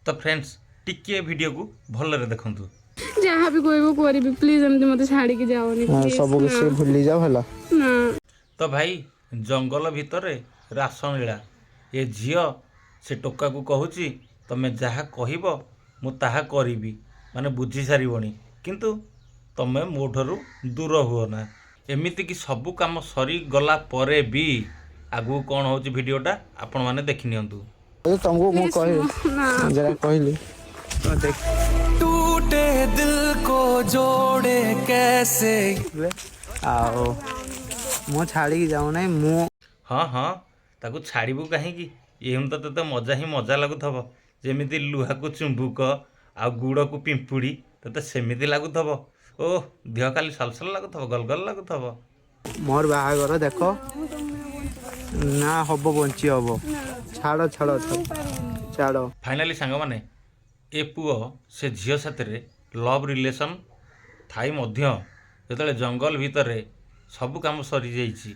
तो फ्रेंड्स टिके वीडियो को भलरे देखंतु जहाँ भी कोई वो करी प्लीज एमती मत छाड़ी के जाओनी सब किसी भूली जाओ हला ना। तो भाई जंगल भितर रासन लीला ये झियो से टोका को कहूची तमे जहाँ कहब मु ताहा करिबी माने बुझी सारिबनी किंतु तमे मोठरू दूर हुओ ना एमिति कि सबु काम सरी गला परे भी आगु कौन होची वीडियोटा आपण माने देखि नियंतु तुमको मु कहि जरा कहली तो देख टूटे दिल को जोड़े कैसे आओ मु छाड़ी जाऊ नहीं मु हाँ हाँ ताकू छाड़बू कहीं एम तो तोते मजा ही मजा लगुथब जेमिति लुहा को चुंबुक आ गुड़ को पिंपुड़ी तोते सेमिति लगुथब ओह देह खाली सलसल लगुथब गलगल लगुथब मोर बाहागर देख ना हब बंची हब छाड़ छाड़ छाड़ फाइनाली सांग माने ए पुओ से झियो साथे लव रिलेशन थाई मध्य जेतले जंगल भितर सब काम सरी जाइछि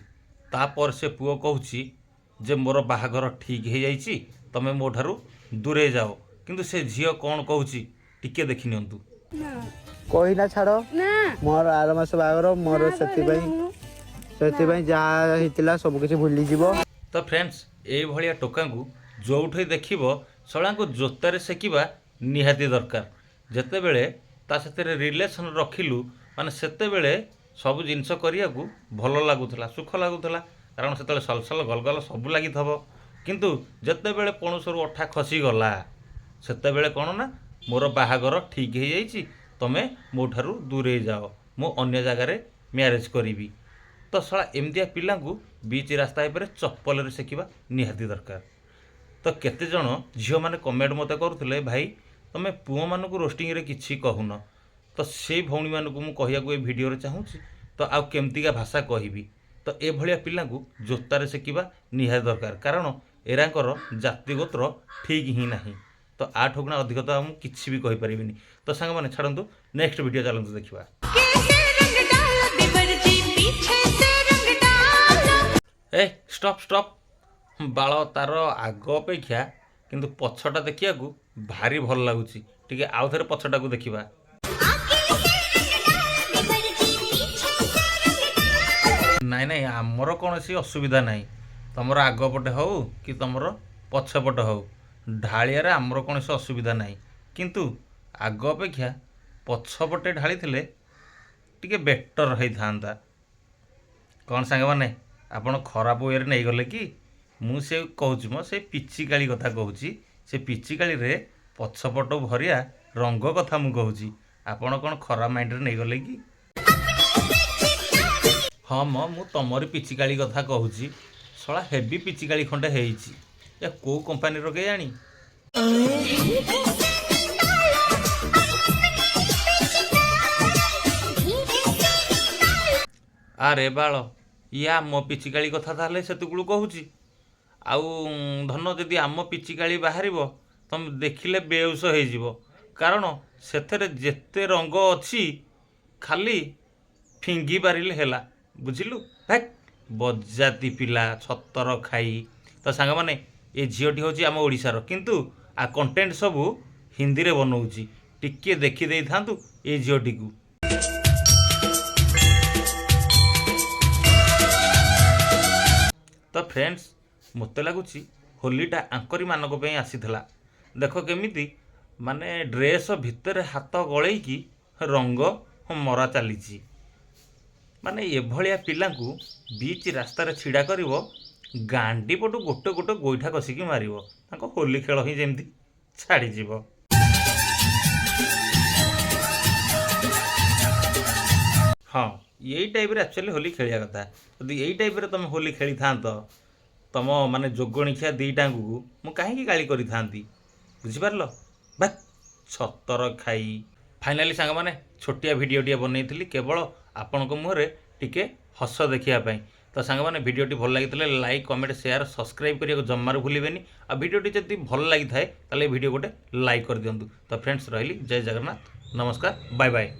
तापर से पुओ कहूछि जे मोर बाहागर ठीक हो जाइछि तमे मो ठारू दूरे जाओ किंतु से झियो कौन कहूछि टिके देखि नियंतु कही ना छाड़ मोर आर मास बाहागर मोर से जहाँ होता सब किसी भूली जीव तो फ्रेंड्स ए भलिया टोका को जोठे देखिबो सळा को जोतारे सेकिबा निहाती दरकार जेते बेले ता सते रिलेशन रखिलु माने सेते बेले सब जिनस करिया को भलो लागुथला सुख लागुथला कारण सेतले सलसल गलगल सब लागिथबो किंतु जेते बेले पणुसरु अठा खसी गला सेते बेले कोन ना मोर बाहागर ठीक हो जाइछि तमे मो ठारू दूरे जाओ मो अन्य जगह रे मैरिज करिवि तो सला एमदिया पिला को बीच रास्ता पर चप्पल सेकिबा निहाती दरकार तो केते जण झियो माने कमेंट मते करूथले भाई तमे पुओ मान को रोस्टिंग रे किछि कहून तो से भौणी मान को मु कहिया को ए वीडियो रे चाहूछि तो आउ केमतिका भाषा कहिबी तो ए भलिया पिला को जोतारे सेकिबा निहाती दरकार कारण एरांकर जाति गोत्र ठीक ही नाही तो आठ गुणा अधिक तो हम किछि भी कहि परिबिनी तो सांग माने छाडंतु नेक्स्ट वीडियो चलंतु देखिबा ए स्टॉप स्टॉप बाल तार आग अपेक्षा किंतु पछटा देखिया को भारी भल लागुची टिके आउ थरे पछटा को देखिबा नाई नाई आमर कौनसी असुविधा नाई तमर आग पटे हो कि तमर पछपटे हो ढालियारे आमर कौनसी असुविधा नाई किंतु आग अपेक्षा पछपटे ढाली थिले टिके बेटर होई थांता कौन सांगे माने आपण खराब वे नहीं गले कि मुझे कहूँ मो से पिचिकाली कथा कहूँ से पिचिकाली रे पछपट भरिया रंग कथा मु कहूँ आपण कौन खराब माइंड रे नहीं गले कि हाँ मु तमरी पिचिकाली कथा कहूँ सला हेवी पिचिकाली खंडे हेइची या को कंपनी रो के जानी अरे बाल या आम पिचिकाली कथा ताले सेतुकुलू कहूची आउ धन जदि आम पिचिकाली बाहर तुम देखिले बेउस हो कारण सेथरे जेते रंग अच्छी खाली फिंगी पारिले हेला बुझिलु हेक बजाती पिला छतर खाई तो सांग माने ए झीटी होची आम ओडिशार किंतु आ कंटेंट सबू हिंदी रे बनाऊची टिके देखि देई थांतु ए झीटी को तो फ्रेंड्स मत लगुच होलीटा आंकरी मानक आसीला देख केमिति माने ड्रेस भितर हाथ गलैकी रंग मरा चली माने एभलिया पिला को बीच रास्तार छिड़ा कर गांडी पटू गोटे गोटे गोईठा कसिकी मार होली खेल ही जमी छाड़ी हाँ यही टाइप एक्चुअली होली खेलिया कथा यदि यही टाइप तुम होली खेली था तुम माने जोगणिखिया दीटा को मु कहीं गाली करी थांती बुझिपार बा छतर खाई फाइनाली सांग माने छोटिया वीडियोटी बनई केवल आपण मुहरे टिके हस देखापी तो सांग माने वीडियोटी भल लगी लाइक कमेंट शेयर सब्सक्राइब करने को जमार भूलें आ वीडियोटी जब भल लगी थाए वीडियो गोटे लाइक कर दिंतु तो फ्रेंड्स रही जय जगन्नाथ नमस्कार बाय बाय।